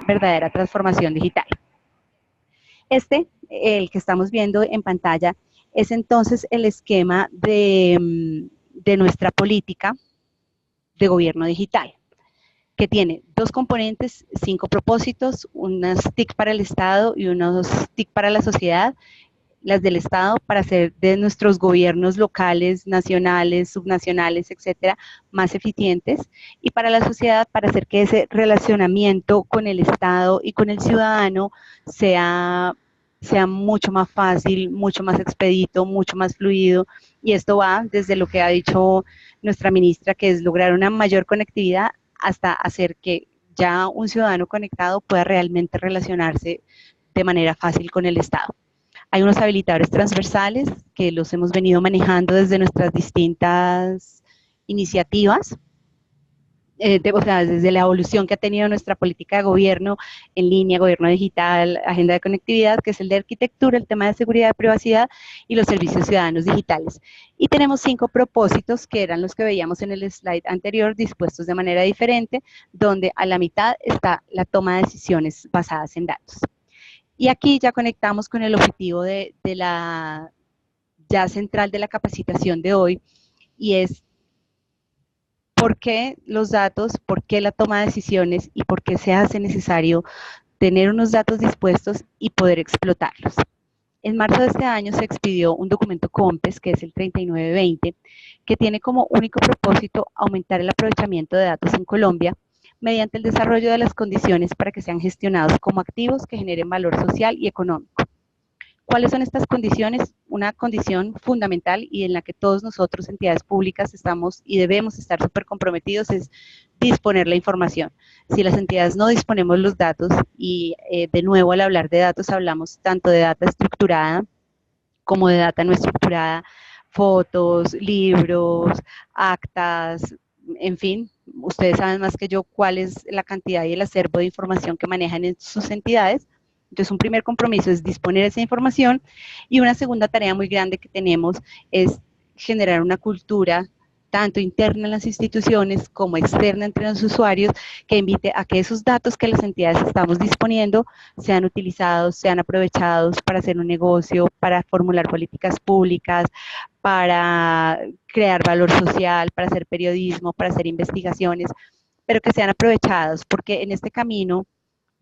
verdadera transformación digital. El que estamos viendo en pantalla, es entonces el esquema de nuestra política de gobierno digital, que tiene dos componentes, 5 propósitos, unas TIC para el Estado y unos TIC para la sociedad. Las del Estado para hacer de nuestros gobiernos locales, nacionales, subnacionales, etcétera, más eficientes, y para la sociedad para hacer que ese relacionamiento con el Estado y con el ciudadano sea mucho más fácil, mucho más expedito, mucho más fluido, y esto va desde lo que ha dicho nuestra ministra, que es lograr una mayor conectividad hasta hacer que ya un ciudadano conectado pueda realmente relacionarse de manera fácil con el Estado. Hay unos habilitadores transversales que los hemos venido manejando desde nuestras distintas iniciativas, o sea, desde la evolución que ha tenido nuestra política de gobierno en línea, gobierno digital, agenda de conectividad, que es el de arquitectura, el tema de seguridad y privacidad y los servicios ciudadanos digitales. Y tenemos 5 propósitos que eran los que veíamos en el slide anterior, dispuestos de manera diferente, donde a la mitad está la toma de decisiones basadas en datos. Y aquí ya conectamos con el objetivo de la ya central de la capacitación de hoy, y es por qué los datos, por qué la toma de decisiones y por qué se hace necesario tener unos datos dispuestos y poder explotarlos. En marzo de este año se expidió un documento COMPES, que es el 3920, que tiene como único propósito aumentar el aprovechamiento de datos en Colombia mediante el desarrollo de las condiciones para que sean gestionados como activos que generen valor social y económico. ¿Cuáles son estas condiciones? Una condición fundamental y en la que todos nosotros, entidades públicas, estamos y debemos estar súper comprometidos es disponer la información. Si las entidades no disponemos los datos, y de nuevo al hablar de datos hablamos tanto de data estructurada como de data no estructurada, fotos, libros, actas, en fin, ustedes saben más que yo cuál es la cantidad y el acervo de información que manejan en sus entidades. Entonces, un primer compromiso es disponer esa información, y una segunda tarea muy grande que tenemos es generar una cultura tanto interna en las instituciones como externa entre los usuarios, que invite a que esos datos que las entidades estamos disponiendo sean utilizados, sean aprovechados para hacer un negocio, para formular políticas públicas, para crear valor social, para hacer periodismo, para hacer investigaciones, pero que sean aprovechados, porque en este camino,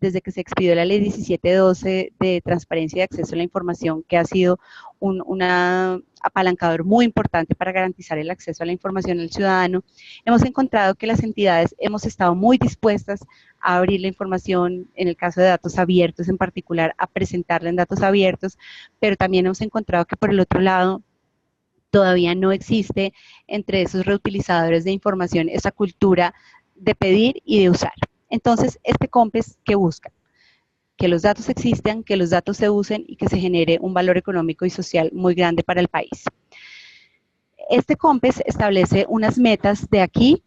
desde que se expidió la ley 1712 de transparencia y acceso a la información, que ha sido un apalancador muy importante para garantizar el acceso a la información al ciudadano, hemos encontrado que las entidades hemos estado muy dispuestas a abrir la información, en el caso de datos abiertos en particular, a presentarla en datos abiertos, pero también hemos encontrado que por el otro lado todavía no existe entre esos reutilizadores de información esa cultura de pedir y de usar. Entonces, este COMPES, ¿qué busca? Que los datos existan, que los datos se usen y que se genere un valor económico y social muy grande para el país. Este COMPES establece unas metas de aquí,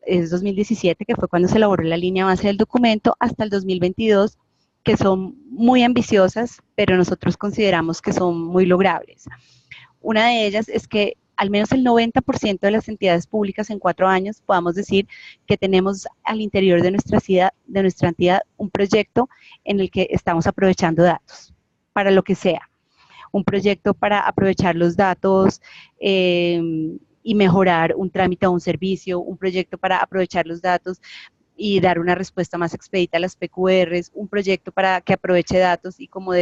es 2017, que fue cuando se elaboró la línea base del documento, hasta el 2022, que son muy ambiciosas, pero nosotros consideramos que son muy logrables. Una de ellas es que al menos el 90% de las entidades públicas en 4 años podamos decir que tenemos al interior de nuestra entidad un proyecto en el que estamos aprovechando datos, para lo que sea. Un proyecto para aprovechar los datos y mejorar un trámite o un servicio, un proyecto para aprovechar los datos y dar una respuesta más expedita a las PQRs, un proyecto para que aproveche datos y como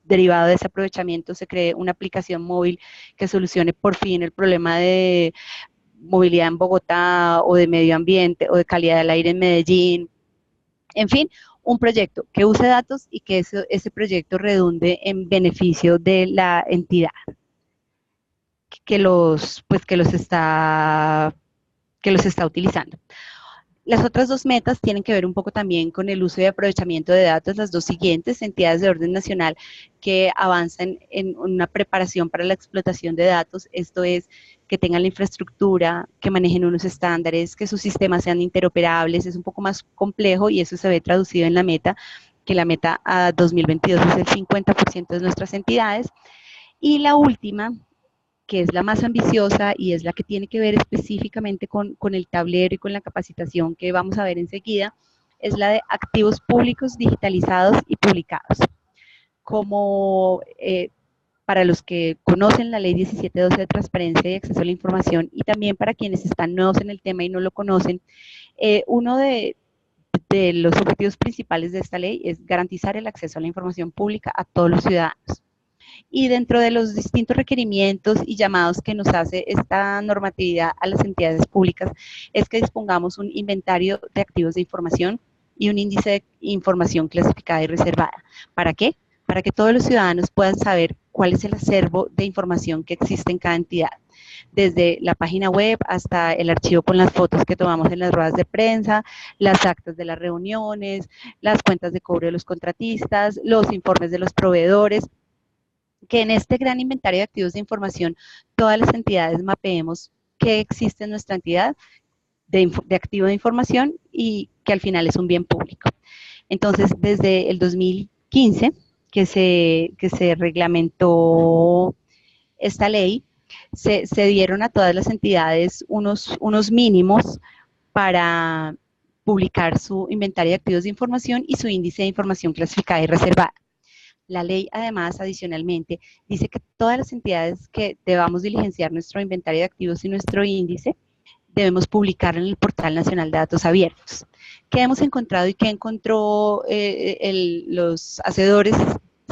derivado de ese aprovechamiento se cree una aplicación móvil que solucione por fin el problema de movilidad en Bogotá, o de medio ambiente, o de calidad del aire en Medellín. En fin, un proyecto que use datos y que ese proyecto redunde en beneficio de la entidad que los está utilizando. Las otras 2 metas tienen que ver un poco también con el uso y aprovechamiento de datos. Las 2 siguientes, entidades de orden nacional que avanzan en una preparación para la explotación de datos, esto es, que tengan la infraestructura, que manejen unos estándares, que sus sistemas sean interoperables, es un poco más complejo y eso se ve traducido en la meta, que la meta a 2022 es el 50% de nuestras entidades. Y la última, que es la más ambiciosa y es la que tiene que ver específicamente con el tablero y con la capacitación que vamos a ver enseguida, es la de activos públicos digitalizados y publicados. Como para los que conocen la ley 1712 de transparencia y acceso a la información, y también para quienes están nuevos en el tema y no lo conocen, uno de los objetivos principales de esta ley es garantizar el acceso a la información pública a todos los ciudadanos. Y dentro de los distintos requerimientos y llamados que nos hace esta normatividad a las entidades públicas es que dispongamos un inventario de activos de información y un índice de información clasificada y reservada. ¿Para qué? Para que todos los ciudadanos puedan saber cuál es el acervo de información que existe en cada entidad, desde la página web hasta el archivo con las fotos que tomamos en las ruedas de prensa, las actas de las reuniones, las cuentas de cobro de los contratistas, los informes de los proveedores, que en este gran inventario de activos de información todas las entidades mapeemos qué existe en nuestra entidad de activo de información y que al final es un bien público. Entonces, desde el 2015 que se reglamentó esta ley, se dieron a todas las entidades unos mínimos para publicar su inventario de activos de información y su índice de información clasificada y reservada. La ley, además, adicionalmente, dice que todas las entidades que debamos diligenciar nuestro inventario de activos y nuestro índice, debemos publicarlo en el Portal Nacional de Datos Abiertos. ¿Qué hemos encontrado y qué encontró los hacedores,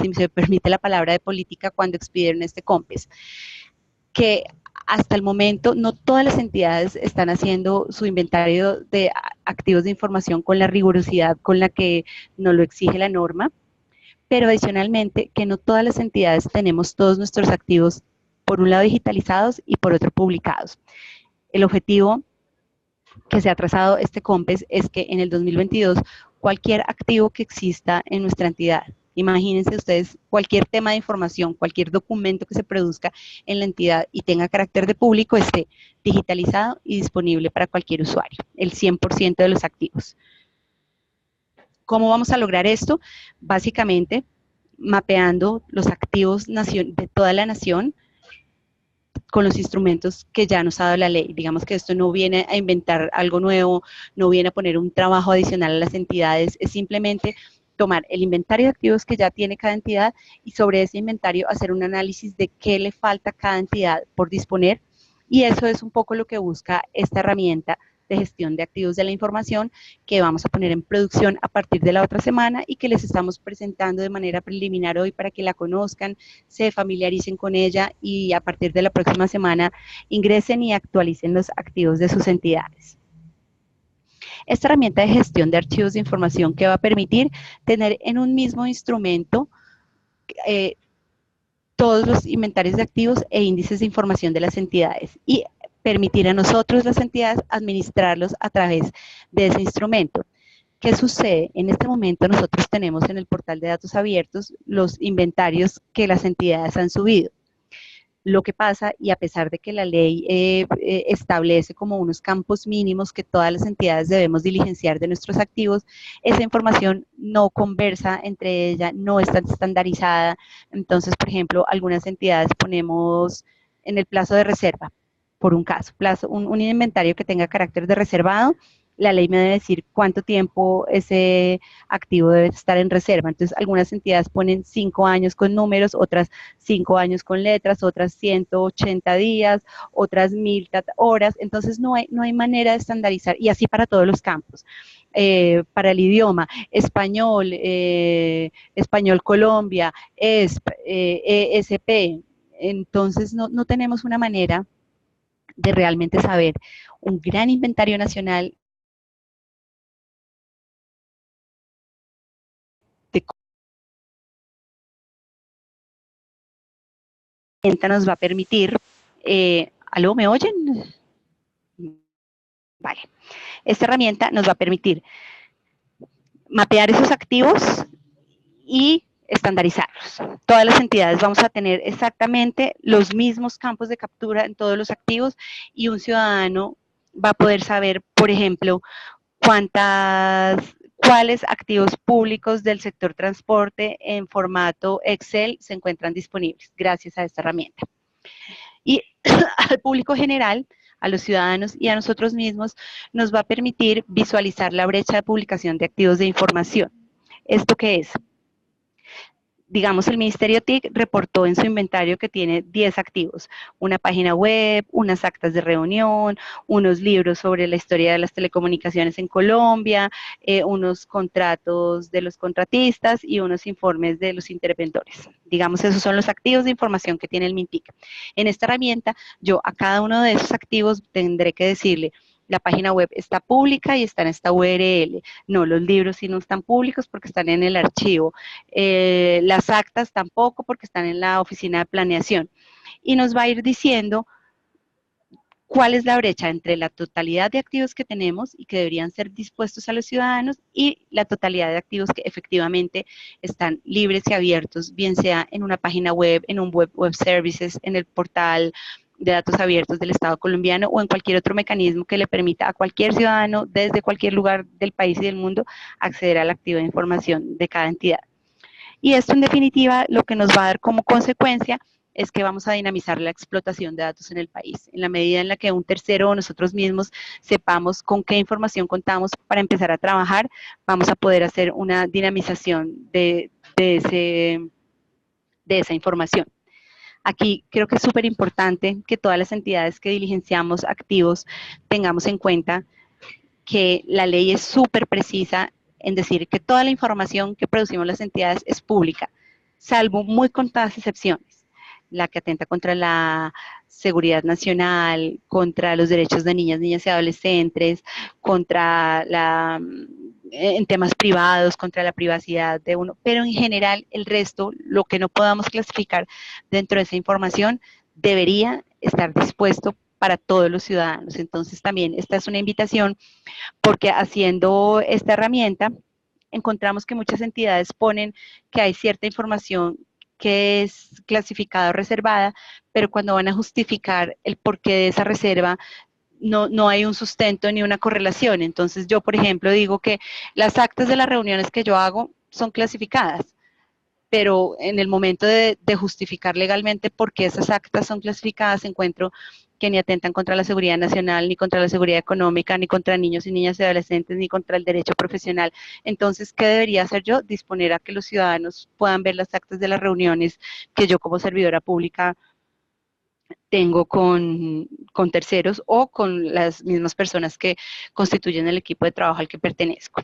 si se me permite la palabra de política, cuando expidieron este COMPES? Que hasta el momento no todas las entidades están haciendo su inventario de activos de información con la rigurosidad con la que nos lo exige la norma, pero adicionalmente que no todas las entidades tenemos todos nuestros activos, por un lado digitalizados y por otro publicados. El objetivo que se ha trazado este COMPES es que en el 2022 cualquier activo que exista en nuestra entidad, imagínense ustedes cualquier tema de información, cualquier documento que se produzca en la entidad y tenga carácter de público, esté digitalizado y disponible para cualquier usuario, el 100% de los activos. ¿Cómo vamos a lograr esto? Básicamente, mapeando los activos de toda la nación con los instrumentos que ya nos ha dado la ley. Digamos que esto no viene a inventar algo nuevo, no viene a poner un trabajo adicional a las entidades, es simplemente tomar el inventario de activos que ya tiene cada entidad y sobre ese inventario hacer un análisis de qué le falta a cada entidad por disponer, y eso es un poco lo que busca esta herramienta de gestión de activos de la información que vamos a poner en producción a partir de la otra semana y que les estamos presentando de manera preliminar hoy para que la conozcan, se familiaricen con ella y a partir de la próxima semana ingresen y actualicen los activos de sus entidades. Esta herramienta de gestión de archivos de información que va a permitir tener en un mismo instrumento todos los inventarios de activos e índices de información de las entidades y permitir a nosotros, las entidades, administrarlos a través de ese instrumento. ¿Qué sucede? En este momento nosotros tenemos en el portal de datos abiertos los inventarios que las entidades han subido. Lo que pasa, y a pesar de que la ley establece como unos campos mínimos que todas las entidades debemos diligenciar de nuestros activos, esa información no conversa entre ellas, no está estandarizada. Entonces, por ejemplo, algunas entidades ponemos en el plazo de reserva, por un caso, un inventario que tenga carácter de reservado, la ley me debe decir cuánto tiempo ese activo debe estar en reserva. Entonces, algunas entidades ponen 5 años con números, otras 5 años con letras, otras 180 días, otras 1000 horas. Entonces, no hay manera de estandarizar, y así para todos los campos. Para el idioma, español, español Colombia, ESP, ESP. Entonces, no tenemos una manera de realmente saber un gran inventario nacional de nos va a permitir, ¿aló, me oyen? Vale. Esta herramienta nos va a permitir mapear esos activos y estandarizarlos. Todas las entidades vamos a tener exactamente los mismos campos de captura en todos los activos y un ciudadano va a poder saber, por ejemplo, cuáles activos públicos del sector transporte en formato Excel se encuentran disponibles gracias a esta herramienta. Y al público general, a los ciudadanos y a nosotros mismos, nos va a permitir visualizar la brecha de publicación de activos de información. ¿Esto qué es? Digamos, el Ministerio TIC reportó en su inventario que tiene 10 activos, una página web, unas actas de reunión, unos libros sobre la historia de las telecomunicaciones en Colombia, unos contratos de los contratistas y unos informes de los interventores. Digamos, esos son los activos de información que tiene el MINTIC. En esta herramienta, yo a cada uno de esos activos tendré que decirle, la página web está pública y está en esta URL. No, los libros sí no están públicos porque están en el archivo. Las actas tampoco porque están en la oficina de planeación. Y nos va a ir diciendo cuál es la brecha entre la totalidad de activos que tenemos y que deberían ser dispuestos a los ciudadanos y la totalidad de activos que efectivamente están libres y abiertos, bien sea en una página web, en un web services, en el portal de datos abiertos del Estado colombiano o en cualquier otro mecanismo que le permita a cualquier ciudadano desde cualquier lugar del país y del mundo acceder al activo de información de cada entidad. Y esto en definitiva lo que nos va a dar como consecuencia es que vamos a dinamizar la explotación de datos en el país. En la medida en la que un tercero o nosotros mismos sepamos con qué información contamos para empezar a trabajar, vamos a poder hacer una dinamización de esa información. Aquí creo que es súper importante que todas las entidades que diligenciamos activos tengamos en cuenta que la ley es súper precisa en decir que toda la información que producimos las entidades es pública, salvo muy contadas excepciones, la que atenta contra la seguridad nacional, contra los derechos de niñas, niñas y adolescentes, contra en temas privados, contra la privacidad de uno, pero en general el resto, lo que no podamos clasificar dentro de esa información, debería estar dispuesto para todos los ciudadanos. Entonces también esta es una invitación porque haciendo esta herramienta encontramos que muchas entidades ponen que hay cierta información que es clasificada o reservada, pero cuando van a justificar el porqué de esa reserva, no hay un sustento ni una correlación. Entonces yo, por ejemplo, digo que las actas de las reuniones que yo hago son clasificadas, pero en el momento de justificar legalmente por qué esas actas son clasificadas, encuentro que ni atentan contra la seguridad nacional, ni contra la seguridad económica, ni contra niños y niñas y adolescentes, ni contra el derecho profesional. Entonces, ¿qué debería hacer yo? Disponer a que los ciudadanos puedan ver las actas de las reuniones que yo como servidora pública tengo con terceros o con las mismas personas que constituyen el equipo de trabajo al que pertenezco.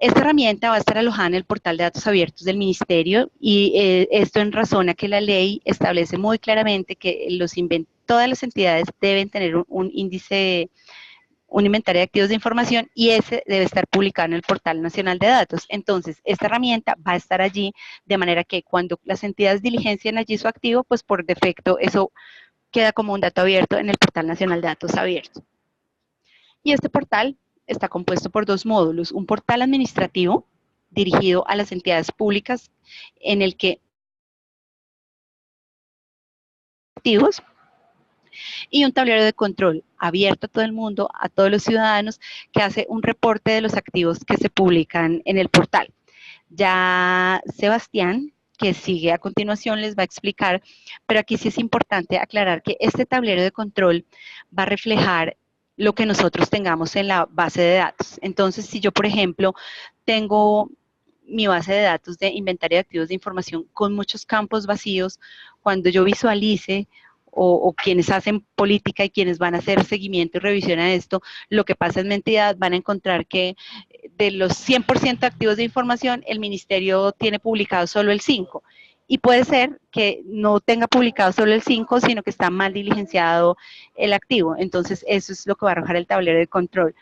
Esta herramienta va a estar alojada en el portal de datos abiertos del Ministerio y esto en razón a que la ley establece muy claramente que todas las entidades deben tener un índice, un inventario de activos de información y ese debe estar publicado en el portal nacional de datos. Entonces, esta herramienta va a estar allí de manera que cuando las entidades diligencien allí su activo, pues por defecto eso queda como un dato abierto en el portal nacional de datos abiertos. Y este portal está compuesto por dos módulos, un portal administrativo dirigido a las entidades públicas en el que activos y un tablero de control abierto a todo el mundo, a todos los ciudadanos, que hace un reporte de los activos que se publican en el portal. Ya Sebastián, que sigue a continuación, les va a explicar, pero aquí sí es importante aclarar que este tablero de control va a reflejar lo que nosotros tengamos en la base de datos. Entonces, si yo, por ejemplo, tengo mi base de datos de inventario de activos de información con muchos campos vacíos, cuando yo visualice o quienes hacen política y quienes van a hacer seguimiento y revisión a esto, lo que pasa en mi entidad van a encontrar que de los 100% activos de información, el ministerio tiene publicado solo el 5%. Y puede ser que no tenga publicado solo el 5, sino que está mal diligenciado el activo. Entonces, eso es lo que va a arrojar el tablero de control.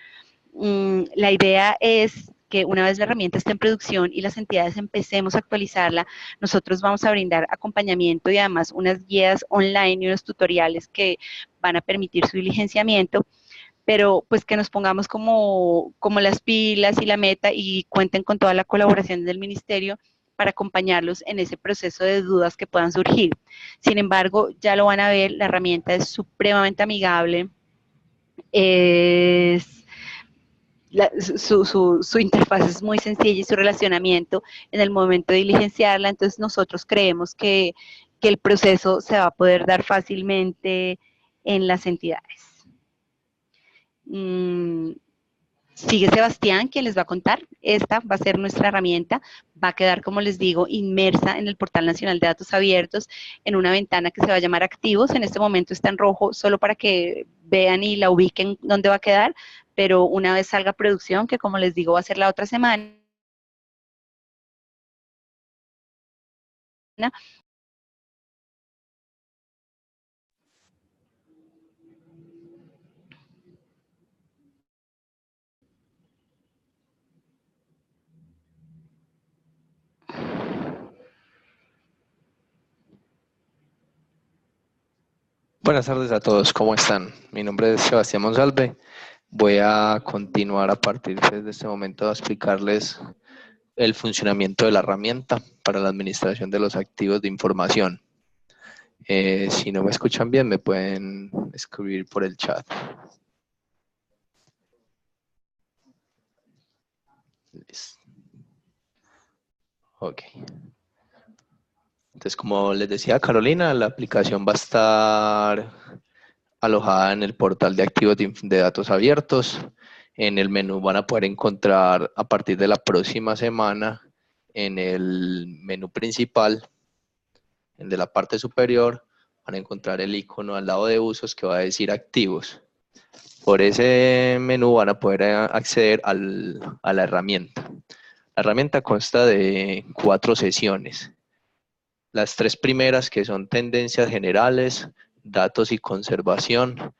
La idea es que una vez la herramienta esté en producción y las entidades empecemos a actualizarla, nosotros vamos a brindar acompañamiento y además unas guías online y unos tutoriales que van a permitir su diligenciamiento, pero pues que nos pongamos como las pilas y la meta y cuenten con toda la colaboración del ministerio para acompañarlos en ese proceso de dudas que puedan surgir. Sin embargo, ya lo van a ver, la herramienta es supremamente amigable, su interfaz es muy sencilla y su relacionamiento en el momento de diligenciarla, entonces nosotros creemos que el proceso se va a poder dar fácilmente en las entidades. Sigue Sebastián, quien les va a contar. Esta va a ser nuestra herramienta. Va a quedar, como les digo, inmersa en el Portal Nacional de Datos Abiertos, en una ventana que se va a llamar Activos. En este momento está en rojo, solo para que vean y la ubiquen dónde va a quedar, pero una vez salga a producción, que como les digo va a ser la otra semana, Buenas tardes a todos, ¿cómo están? Mi nombre es Sebastián Monsalve. Voy a continuar a partir de este momento a explicarles el funcionamiento de la herramienta para la administración de los activos de información. Si no me escuchan bien, me pueden escribir por el chat. Listo. Ok. Entonces, como les decía Carolina, la aplicación va a estar alojada en el portal de activos de datos abiertos. En el menú van a poder encontrar a partir de la próxima semana en el menú principal, en de la parte superior, van a encontrar el icono al lado de usos que va a decir activos. Por ese menú van a poder acceder a la herramienta. La herramienta consta de 4 sesiones. Las 3 primeras, que son tendencias generales, datos y conservación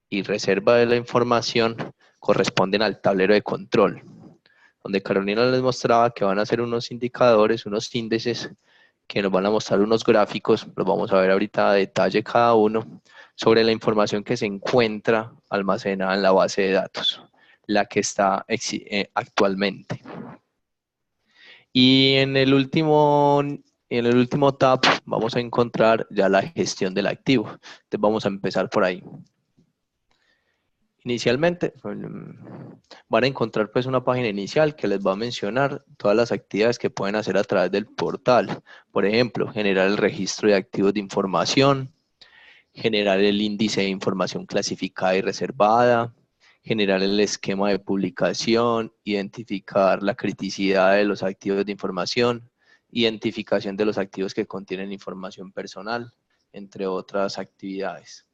y reserva de la información, corresponden al tablero de control, donde Carolina les mostraba que van a ser unos indicadores, unos índices que nos van a mostrar unos gráficos, los vamos a ver ahorita a detalle cada uno, sobre la información que se encuentra almacenada en la base de datos, la que está actualmente. Y en el último tab vamos a encontrar ya la gestión del activo. Entonces vamos a empezar por ahí. Inicialmente van a encontrar pues una página inicial que les va a mencionar todas las actividades que pueden hacer a través del portal. Por ejemplo, generar el registro de activos de información, generar el índice de información clasificada y reservada, generar el esquema de publicación, identificar la criticidad de los activos de información, identificación de los activos que contienen información personal, entre otras actividades.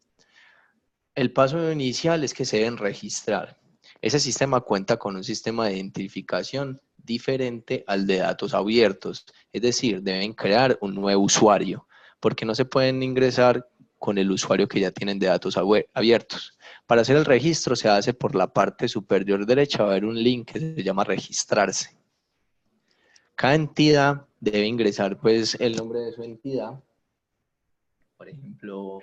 El paso inicial es que se deben registrar. Ese sistema cuenta con un sistema de identificación diferente al de datos abiertos, es decir, deben crear un nuevo usuario, porque no se pueden ingresar con el usuario que ya tienen de datos abiertos. Para hacer el registro se hace por la parte superior derecha, va a haber un link que se llama registrarse. Cada entidad debe ingresar pues el nombre de su entidad, por ejemplo,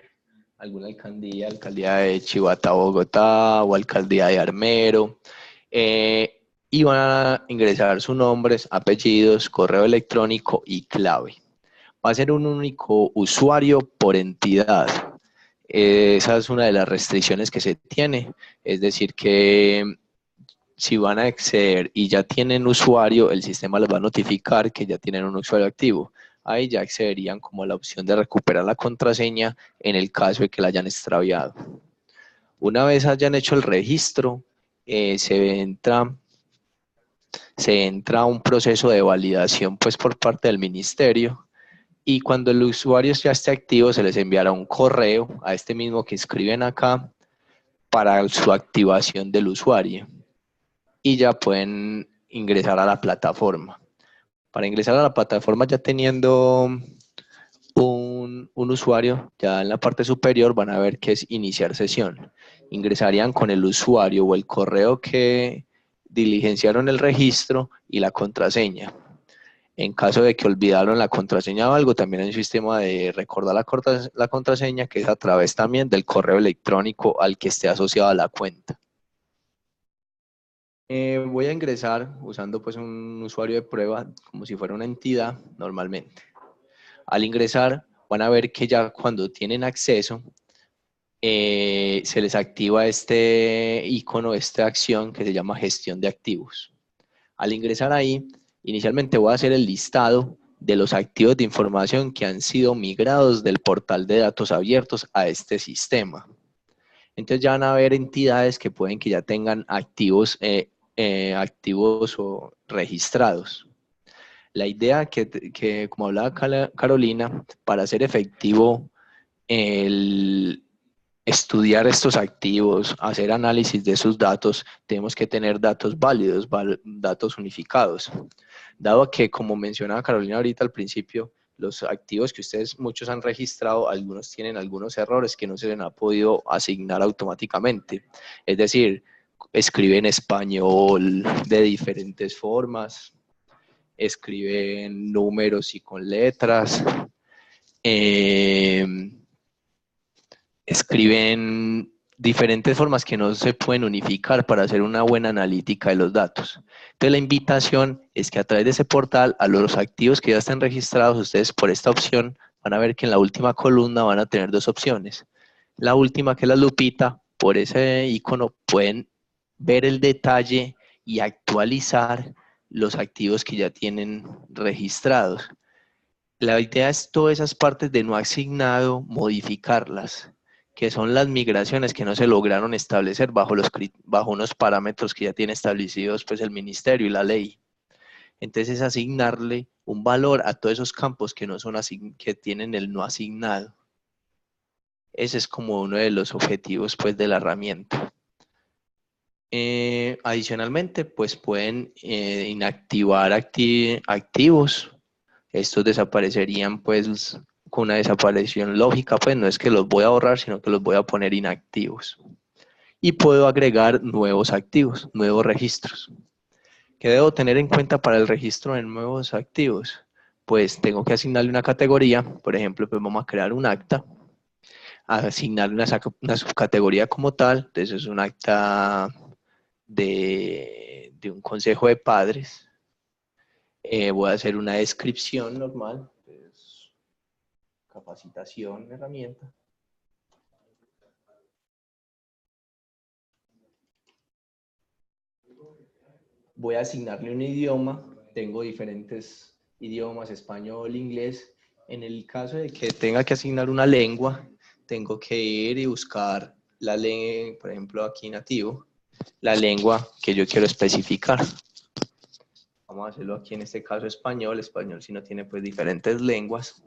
alguna alcaldía de Chivata, Bogotá, o alcaldía de Armero, y van a ingresar sus nombres, apellidos, correo electrónico y clave. Va a ser un único usuario por entidad. Esa es una de las restricciones que se tiene, es decir que si van a acceder y ya tienen usuario, el sistema les va a notificar que ya tienen un usuario activo. Ahí ya accederían como a la opción de recuperar la contraseña en el caso de que la hayan extraviado. Una vez hayan hecho el registro, se entra a un proceso de validación pues por parte del ministerio, y cuando el usuario ya esté activo se les enviará un correo a este mismo que escriben acá para su activación del usuario, y ya pueden ingresar a la plataforma. Para ingresar a la plataforma ya teniendo un usuario, ya en la parte superior van a ver que es iniciar sesión. Ingresarían con el usuario o el correo que diligenciaron el registro y la contraseña. En caso de que olvidaron la contraseña o algo, también hay un sistema de recordar la contraseña, que es a través también del correo electrónico al que esté asociado a la cuenta. Voy a ingresar usando pues un usuario de prueba como si fuera una entidad normalmente. Al ingresar van a ver que ya cuando tienen acceso se les activa este icono, esta acción que se llama gestión de activos. Al ingresar ahí, inicialmente voy a hacer el listado de los activos de información que han sido migrados del portal de datos abiertos a este sistema. Entonces ya van a haber entidades que pueden que ya tengan activos o registrados. La idea que como hablaba Carolina, para ser efectivo el estudiar estos activos, hacer análisis de esos datos, tenemos que tener datos válidos, datos unificados. Dado que, como mencionaba Carolina ahorita al principio, los activos que ustedes muchos han registrado, algunos tienen algunos errores que no se les ha podido asignar automáticamente. Es decir, escribe en español de diferentes formas, escriben números y con letras, escriben diferentes formas que no se pueden unificar para hacer una buena analítica de los datos. Entonces la invitación es que a través de ese portal, a los activos que ya están registrados, ustedes por esta opción van a ver que en la última columna van a tener dos opciones. La última, que es la lupita, por ese icono pueden ver el detalle y actualizar los activos que ya tienen registrados. La idea es todas esas partes de no asignado, modificarlas, que son las migraciones que no se lograron establecer bajo unos parámetros que ya tiene establecidos pues, el ministerio y la ley. Entonces es asignarle un valor a todos esos campos que, no son que tienen el no asignado. Ese es como uno de los objetivos pues, de la herramienta. Adicionalmente, pues pueden inactivar activos. Estos desaparecerían pues con una desaparición lógica, pues no es que los voy a borrar, sino que los voy a poner inactivos. Y puedo agregar nuevos activos, nuevos registros. ¿Qué debo tener en cuenta para el registro de nuevos activos? Pues tengo que asignarle una categoría, por ejemplo, pues vamos a crear un acta, asignarle una subcategoría como tal, entonces es un acta de un consejo de padres. Voy a hacer una descripción normal, pues, capacitación, herramienta. Voy a asignarle un idioma, tengo diferentes idiomas, español, inglés. En el caso de que tenga que asignar una lengua, tengo que ir y buscar la lengua, por ejemplo aquí nativo, la lengua que yo quiero especificar. Vamos a hacerlo aquí en este caso español si no tiene pues diferentes lenguas.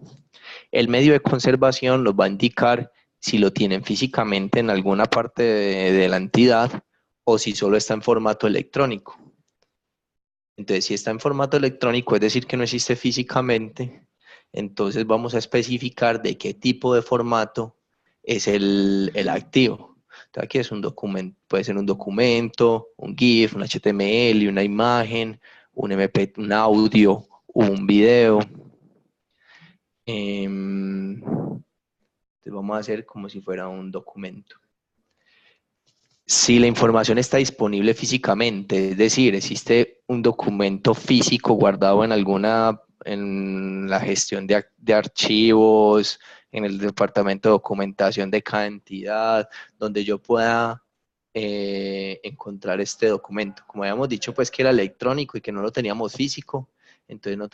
El medio de conservación nos va a indicar si lo tienen físicamente en alguna parte de la entidad o si solo está en formato electrónico. Entonces, si está en formato electrónico, es decir, que no existe físicamente, entonces vamos a especificar de qué tipo de formato es el activo. Entonces, aquí es un documento, puede ser un documento, un GIF, un HTML, una imagen, un MP, un audio, un video. Entonces vamos a hacer como si fuera un documento. Si la información está disponible físicamente, es decir, existe un documento físico guardado en la gestión de archivos, en el departamento de documentación de cada entidad, donde yo pueda encontrar este documento. Como habíamos dicho, pues que era electrónico y que no lo teníamos físico, entonces no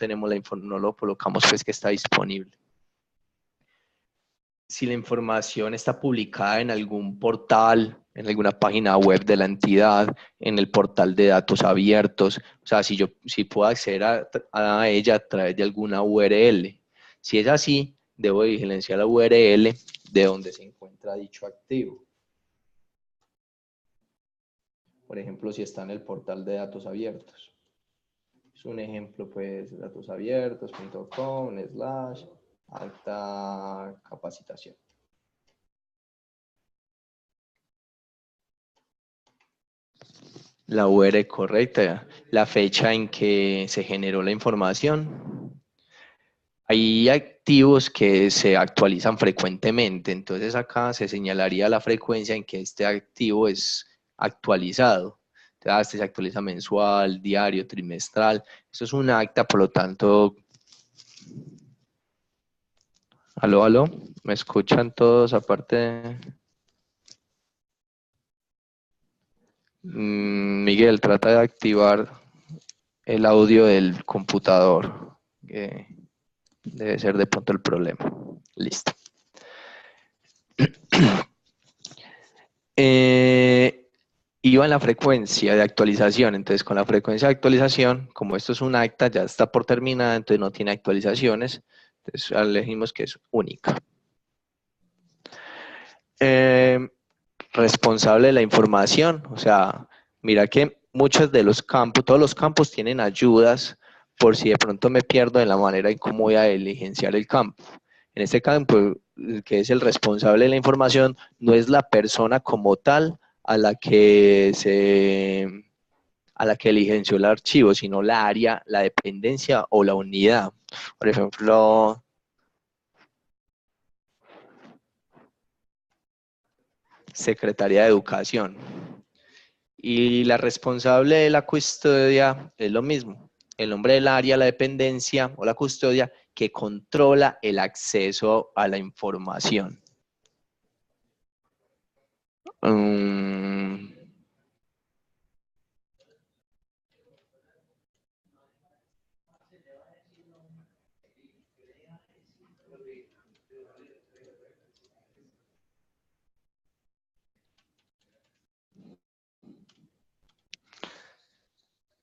lo colocamos pues que está disponible. Si la información está publicada en algún portal, en alguna página web de la entidad, en el portal de datos abiertos, o sea, si puedo acceder a ella a través de alguna URL. Si es así, debo vigilanciar la URL de donde se encuentra dicho activo. Por ejemplo, si está en el portal de datos abiertos. Es un ejemplo, pues, datosabiertos.com/acta capacitación. La URL correcta, la fecha en que se generó la información. Hay activos que se actualizan frecuentemente, entonces acá se señalaría la frecuencia en que este activo es actualizado. Entonces, este se actualiza mensual, diario, trimestral. Eso es un acta, por lo tanto... Aló, aló, ¿me escuchan todos aparte de... Miguel, trata de activar el audio del computador. Debe ser de pronto el problema. Listo. Iba en la frecuencia de actualización. Entonces, con la frecuencia de actualización, como esto es un acta, ya está por terminada, entonces no tiene actualizaciones. Entonces, elegimos que es única. Responsable de la información, o sea, mira que muchos de los campos, todos los campos tienen ayudas por si de pronto me pierdo en la manera en cómo voy a diligenciar el campo. En este campo, que es el responsable de la información, no es la persona como tal a la que diligenció el archivo, sino la área, la dependencia o la unidad. Por ejemplo, Secretaría de Educación. Y la responsable de la custodia es lo mismo. El nombre del área, la dependencia o la custodia que controla el acceso a la información.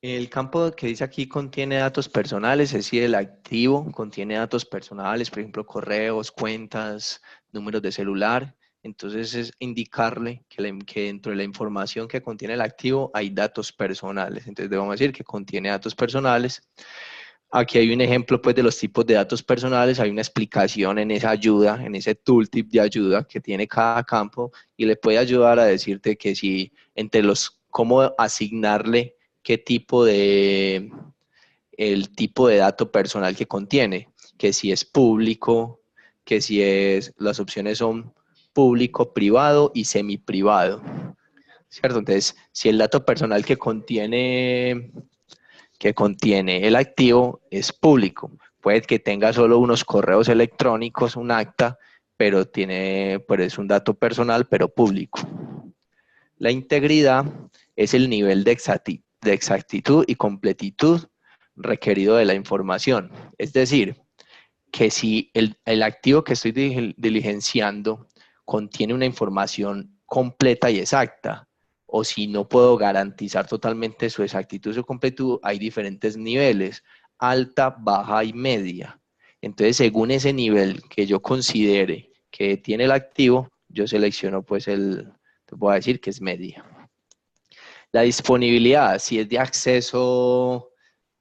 El campo que dice aquí contiene datos personales, es decir, el activo contiene datos personales, por ejemplo, correos, cuentas, números de celular. Entonces es indicarle que dentro de la información que contiene el activo hay datos personales. Entonces debemos decir que contiene datos personales. Aquí hay un ejemplo pues de los tipos de datos personales, hay una explicación en esa ayuda, en ese tooltip de ayuda que tiene cada campo y le puede ayudar a decirte que si entre los, cómo asignarle qué tipo de, el tipo de dato personal que contiene, que si es público, que si es, las opciones son público, privado y semiprivado, ¿cierto? Entonces, si el dato personal que contiene el activo es público. Puede que tenga solo unos correos electrónicos, un acta, pero es un dato personal, pero público. La integridad es el nivel de exactitud y completitud requerido de la información. Es decir, que si el activo que estoy diligenciando contiene una información completa y exacta, o si no puedo garantizar totalmente su exactitud y su completud, hay diferentes niveles, alta, baja y media. Entonces, según ese nivel que yo considere que tiene el activo, yo selecciono pues te puedo decir que es media. La disponibilidad, si es de acceso,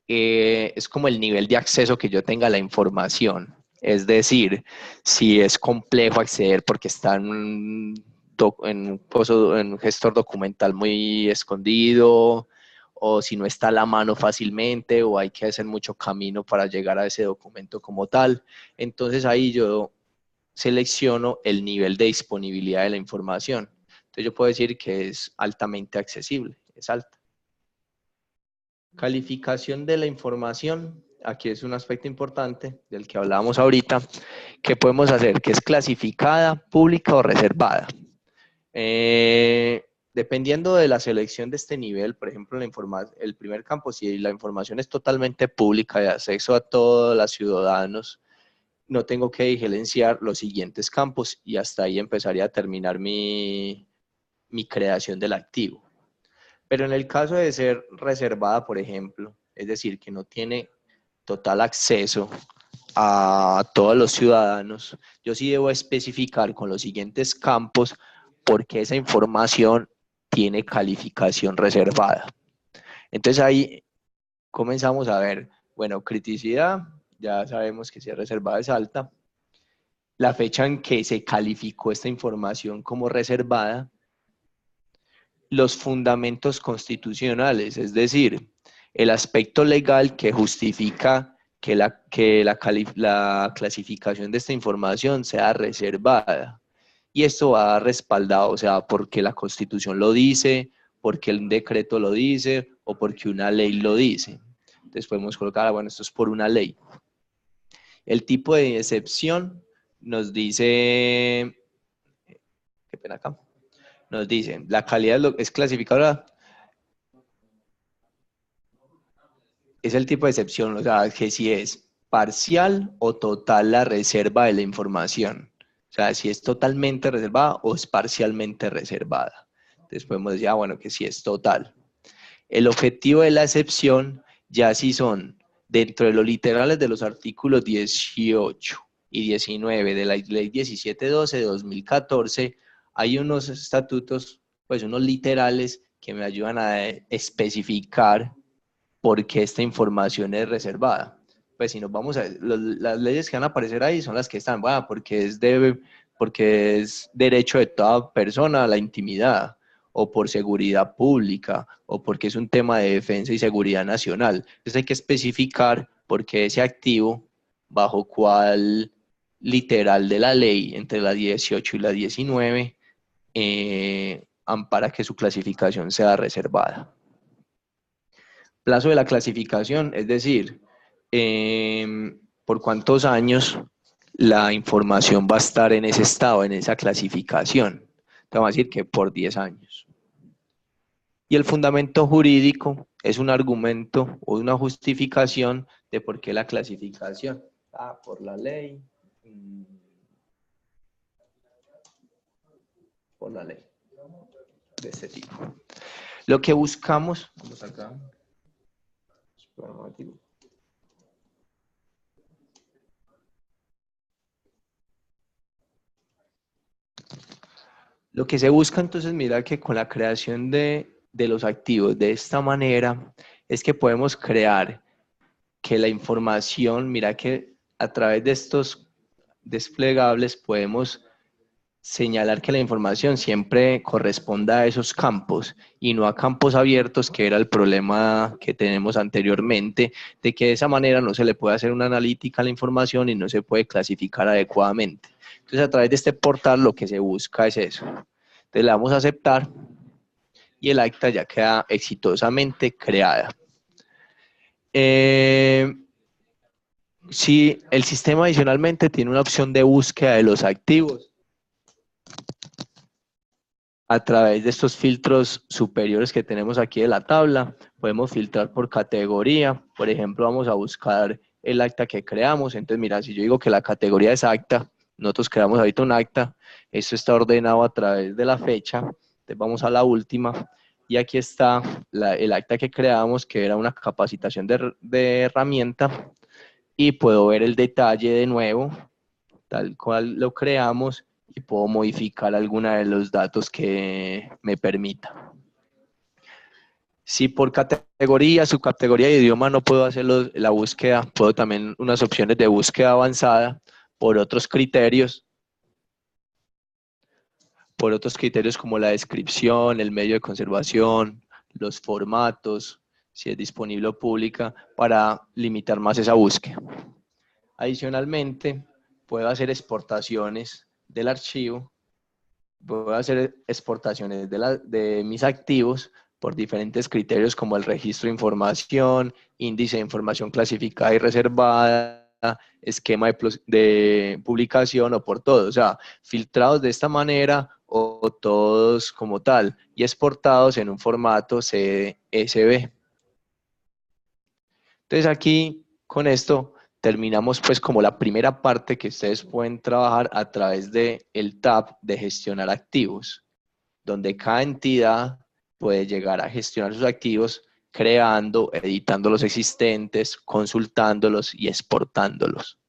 es como el nivel de acceso que yo tenga a la información. Es decir, si es complejo acceder porque está en un gestor documental muy escondido, o si no está a la mano fácilmente, o hay que hacer mucho camino para llegar a ese documento como tal. Entonces ahí yo selecciono el nivel de disponibilidad de la información. Entonces yo puedo decir que es altamente accesible, es alta. Calificación de la información, aquí es un aspecto importante del que hablábamos ahorita, que podemos hacer, que es clasificada, pública o reservada. Dependiendo de la selección de este nivel, por ejemplo, el primer campo, si la información es totalmente pública, de acceso a todos los ciudadanos, no tengo que diligenciar los siguientes campos y hasta ahí empezaría a terminar mi creación del activo. Pero en el caso de ser reservada, por ejemplo, es decir, que no tiene total acceso a todos los ciudadanos, yo sí debo especificar con los siguientes campos por qué esa información tiene calificación reservada. Entonces ahí comenzamos a ver, bueno, criticidad, ya sabemos que si es reservada es alta, la fecha en que se calificó esta información como reservada, los fundamentos constitucionales, es decir, el aspecto legal que justifica que la clasificación de esta información sea reservada. Y esto va respaldado, o sea, porque la Constitución lo dice, porque el decreto lo dice o porque una ley lo dice. Entonces podemos colocar, bueno, esto es por una ley. El tipo de excepción nos dice, qué pena acá, nos dice, la calidad es clasificadora, es el tipo de excepción, o sea, que si es parcial o total la reserva de la información. O sea, si es totalmente reservada o es parcialmente reservada. Entonces podemos decir, ah, bueno, que sí es total. El objetivo de la excepción ya sí son dentro de los literales de los artículos 18 y 19 de la ley 1712 de 2014, hay unos estatutos, pues unos literales que me ayudan a especificar por qué esta información es reservada. Pues si nos vamos a las leyes que van a aparecer ahí son las que están, bueno, porque es derecho de toda persona a la intimidad, o por seguridad pública, o porque es un tema de defensa y seguridad nacional. Entonces hay que especificar por qué ese activo, bajo cuál literal de la ley, entre la 18 y la 19, ampara que su clasificación sea reservada. Plazo de la clasificación, es decir, por cuántos años la información va a estar en ese estado, en esa clasificación. Te vamos a decir que por 10 años. Y el fundamento jurídico es un argumento o una justificación de por qué la clasificación. Por la ley. Por la ley. De este tipo. Lo que buscamos, vamos acá. Lo que se busca entonces, mira que con la creación de los activos de esta manera, es que podemos crear que la información, mira que a través de estos desplegables podemos señalar que la información siempre corresponda a esos campos y no a campos abiertos, que era el problema que tenemos anteriormente, de que de esa manera no se le puede hacer una analítica a la información y no se puede clasificar adecuadamente. Entonces, a través de este portal lo que se busca es eso. Entonces, le damos a aceptar y el acta ya queda exitosamente creada. Si el sistema adicionalmente tiene una opción de búsqueda de los activos, a través de estos filtros superiores que tenemos aquí de la tabla, podemos filtrar por categoría. Por ejemplo, vamos a buscar el acta que creamos. Entonces, mira, si yo digo que la categoría es acta, nosotros creamos ahorita un acta, esto está ordenado a través de la fecha. Entonces, vamos a la última y aquí está el acta que creamos, que era una capacitación de herramienta, y puedo ver el detalle de nuevo, tal cual lo creamos, y puedo modificar alguna de los datos que me permita. Si por categoría, subcategoría y idioma no puedo hacer la búsqueda, puedo también unas opciones de búsqueda avanzada por otros criterios como la descripción, el medio de conservación, los formatos, si es disponible o pública, para limitar más esa búsqueda. Adicionalmente, puedo hacer exportaciones del archivo, puedo hacer exportaciones de mis activos por diferentes criterios como el registro de información, índice de información clasificada y reservada, esquema de publicación, o por todo, o sea, filtrados de esta manera o todos como tal y exportados en un formato CSV. Entonces aquí con esto terminamos pues como la primera parte que ustedes pueden trabajar a través del tab de gestionar activos, donde cada entidad puede llegar a gestionar sus activos creando, editando los existentes, consultándolos y exportándolos.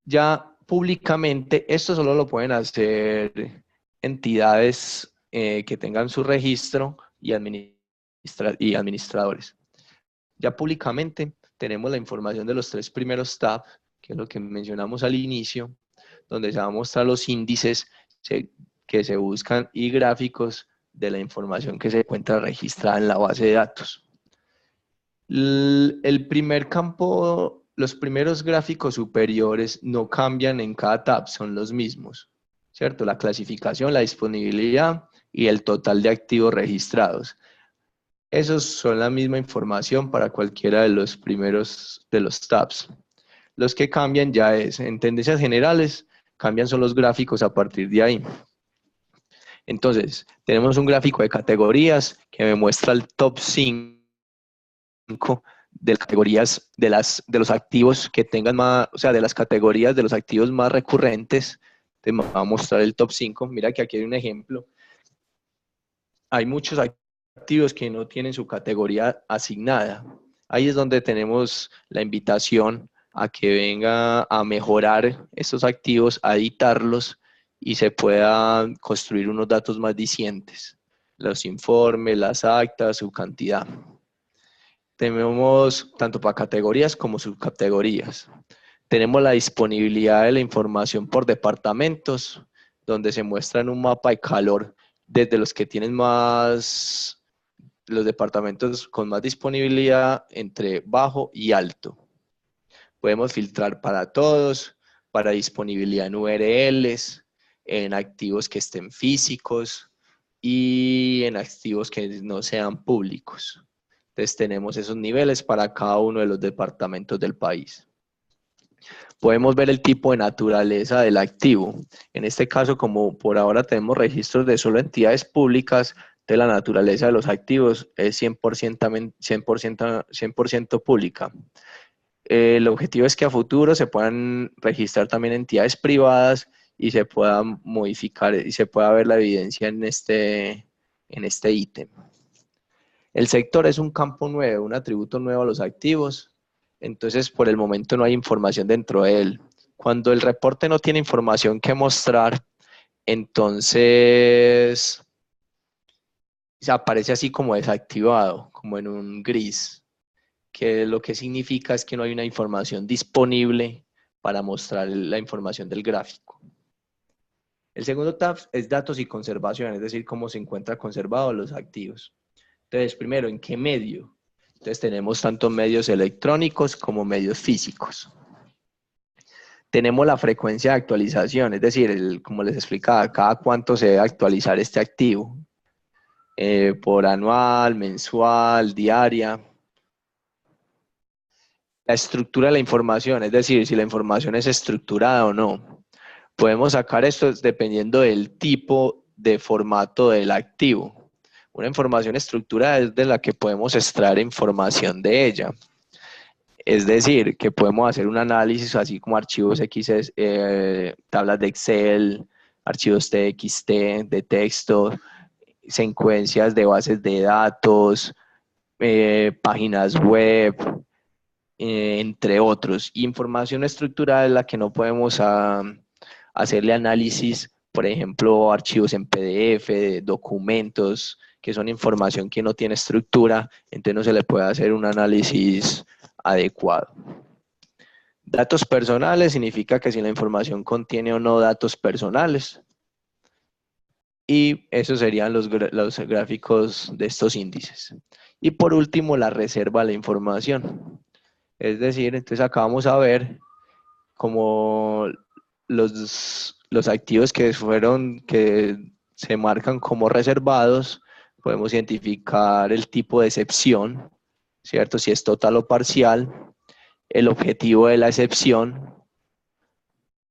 Ya públicamente, esto solo lo pueden hacer entidades que tengan su registro y administradores. Ya públicamente tenemos la información de los 3 primeros tabs, que es lo que mencionamos al inicio, donde se van a mostrar los índices que se buscan y gráficos de la información que se encuentra registrada en la base de datos. El primer campo, los primeros gráficos superiores no cambian en cada tab, son los mismos, ¿cierto? La clasificación, la disponibilidad y el total de activos registrados. Esos son la misma información para cualquiera de los primeros de los tabs. Los que cambian ya es, en tendencias generales, cambian son los gráficos a partir de ahí. Entonces, tenemos un gráfico de categorías que me muestra el top 5 de las categorías de los activos que tengan más, o sea, de las categorías de los activos más recurrentes. Te va a mostrar el top 5. Mira que aquí hay un ejemplo hay muchos activos que no tienen su categoría asignada. Ahí es donde tenemos la invitación a que venga a mejorar estos activos, a editarlos y se puedan construir unos datos más dicientes. Los informes, las actas, su cantidad. Tenemos tanto para categorías como subcategorías. Tenemos la disponibilidad de la información por departamentos, donde se muestra en un mapa de calor desde los que tienen más, los departamentos con más disponibilidad entre bajo y alto. Podemos filtrar para todos, para disponibilidad en URLs, en activos que estén físicos y en activos que no sean públicos. Entonces tenemos esos niveles para cada uno de los departamentos del país. Podemos ver el tipo de naturaleza del activo. En este caso, como por ahora tenemos registros de solo entidades públicas, de la naturaleza de los activos es 100% pública. El objetivo es que a futuro se puedan registrar también entidades privadas y se pueda modificar y se pueda ver la evidencia en este ítem. El sector es un campo nuevo, un atributo nuevo a los activos, entonces por el momento no hay información dentro de él. Cuando el reporte no tiene información que mostrar, entonces se aparece así como desactivado, como en un gris, que lo que significa es que no hay una información disponible para mostrar la información del gráfico. El segundo tab es datos y conservación, es decir, cómo se encuentran conservados los activos. Entonces, primero, ¿en qué medio? Entonces tenemos tanto medios electrónicos como medios físicos. Tenemos la frecuencia de actualización, es decir, como les explicaba, cada cuánto se debe actualizar este activo. Por anual, mensual, diaria. La estructura de la información, es decir, si la información es estructurada o no. Podemos sacar esto dependiendo del tipo de formato del activo. Una información estructurada es de la que podemos extraer información de ella. Es decir, que podemos hacer un análisis así como archivos XS, tablas de Excel, archivos TXT, de texto, secuencias de bases de datos, páginas web, entre otros. Información estructurada es la que no podemos hacerle análisis, por ejemplo, archivos en PDF, documentos, que son información que no tiene estructura, entonces no se le puede hacer un análisis adecuado. Datos personales significa que si la información contiene o no datos personales. Y esos serían los gráficos de estos índices. Y por último, la reserva de la información. Es decir, entonces acá vamos a ver como los activos que se marcan como reservados, podemos identificar el tipo de excepción, ¿cierto? Si es total o parcial, el objetivo de la excepción,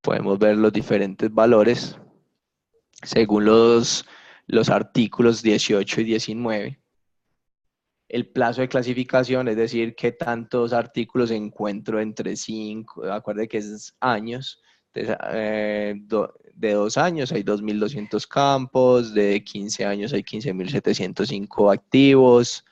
podemos ver los diferentes valores según los artículos 18 y 19. El plazo de clasificación, es decir, qué tantos artículos encuentro entre 5, acuérdense que es años, entonces, de 2 años hay 2.200 campos, de 15 años hay 15.705 activos.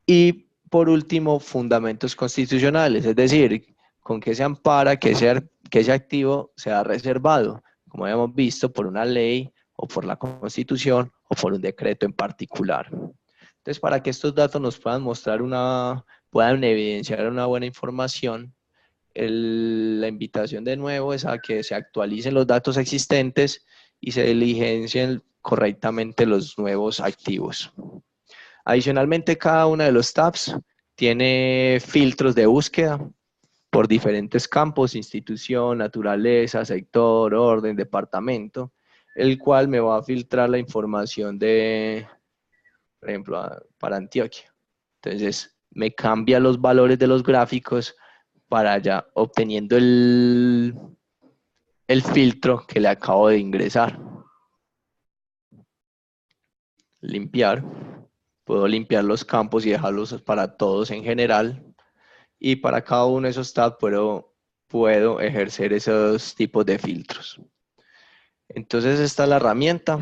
Y por último, fundamentos constitucionales, es decir, con qué se ampara que ese activo sea reservado, como habíamos visto, por una ley o por la Constitución o por un decreto en particular. Entonces, para que estos datos nos puedan mostrar puedan evidenciar una buena información, la invitación de nuevo es a que se actualicen los datos existentes y se diligencien correctamente los nuevos activos. Adicionalmente, cada uno de los tabs tiene filtros de búsqueda por diferentes campos: institución, naturaleza, sector, orden, departamento, el cual me va a filtrar la información por ejemplo, para Antioquia. Entonces, me cambia los valores de los gráficos para ya obteniendo el filtro que le acabo de ingresar. Limpiar. Puedo limpiar los campos y dejarlos para todos en general. Y para cada uno de esos tabs puedo ejercer esos tipos de filtros. Entonces esta es la herramienta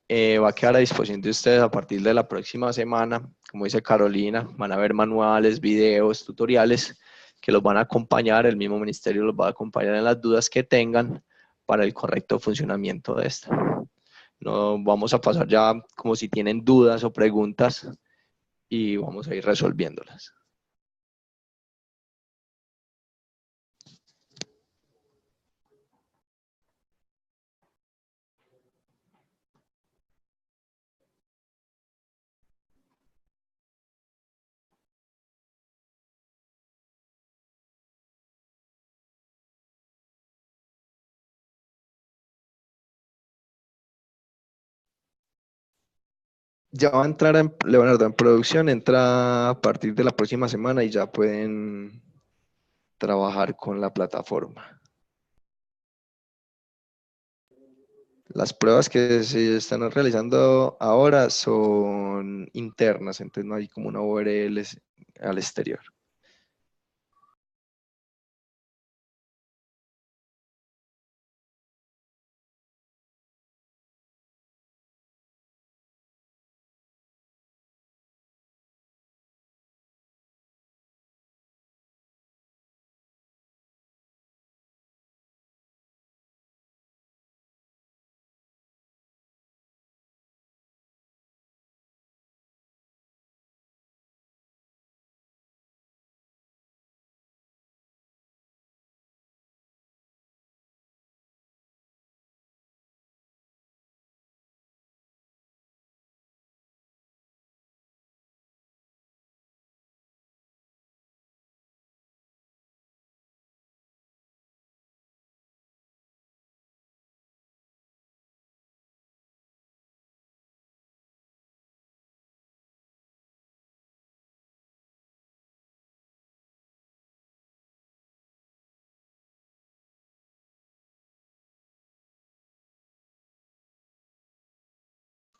va a quedar a disposición de ustedes a partir de la próxima semana. Como dice Carolina, van a haber manuales, videos, tutoriales que los van a acompañar. El mismo ministerio los va a acompañar en las dudas que tengan para el correcto funcionamiento de esta. No vamos a pasar ya como si tienen dudas o preguntas y vamos a ir resolviéndolas. Ya va a entrar Leonardo en producción, entra a partir de la próxima semana y ya pueden trabajar con la plataforma. Las pruebas que se están realizando ahora son internas, entonces no hay como una URL al exterior.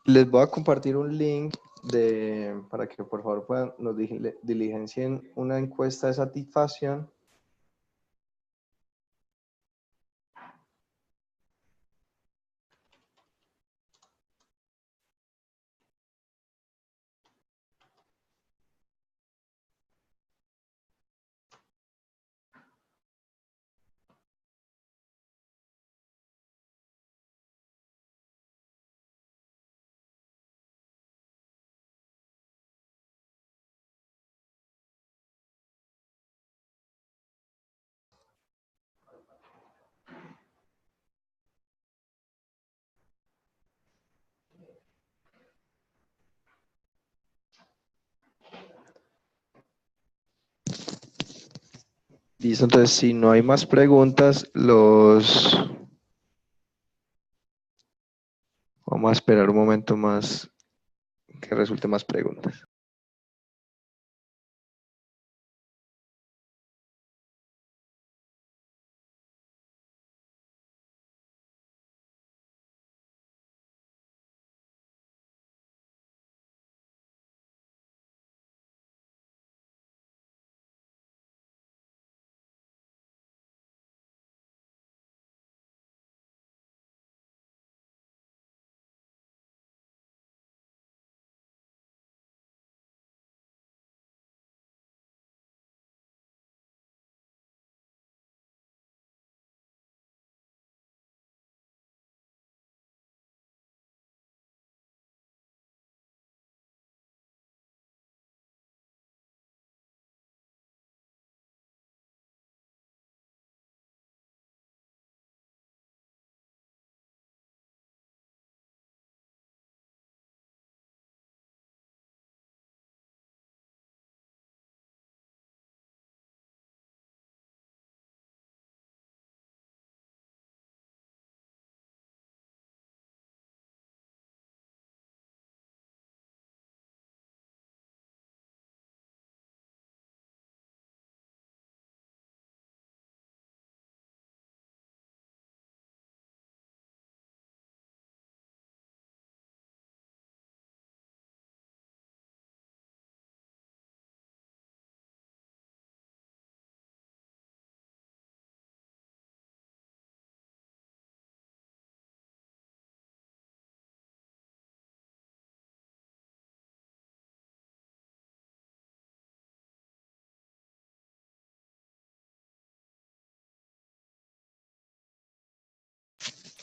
Les voy a compartir un link para que por favor nos diligencien una encuesta de satisfacción. Listo, entonces si no hay más preguntas, vamos a esperar un momento más que resulte más preguntas.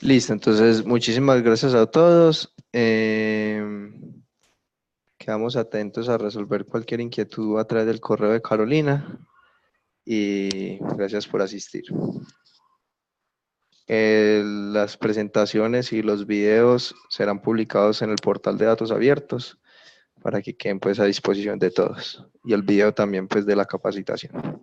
Listo, entonces muchísimas gracias a todos. Quedamos atentos a resolver cualquier inquietud a través del correo de Carolina y gracias por asistir. Las presentaciones y los videos serán publicados en el portal de datos abiertos para que queden pues a disposición de todos y el video también pues de la capacitación.